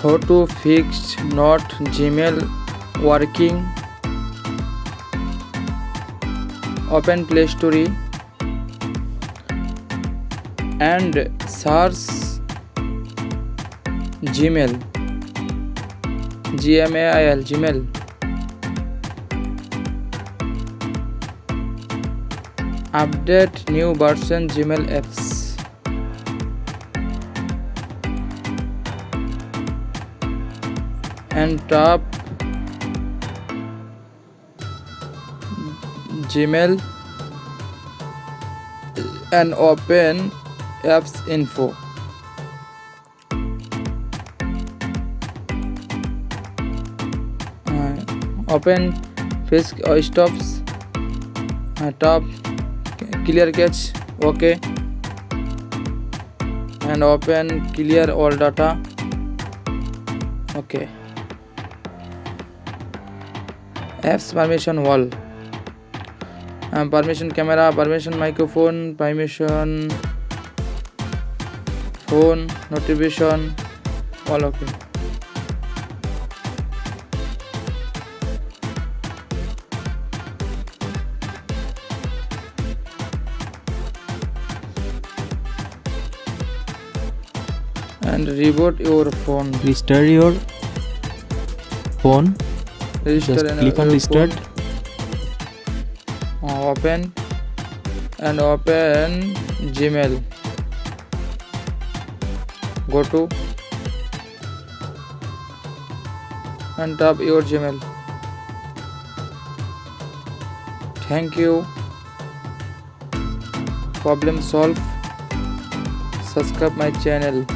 how to fix not Gmail working. Open Play Store and search Gmail. Gmail. Update new version Gmail apps. And tap Gmail and open apps info. Open face stops. Tap clear cache. OK. And open clear all data. OK. Apps permission wall. Permission camera, permission microphone, permission phone, notification, all okay. And reboot your phone. Restart your phone. Just click on restart. Open Gmail. Go to and tap your Gmail. Thank you. Problem solved. Subscribe my channel.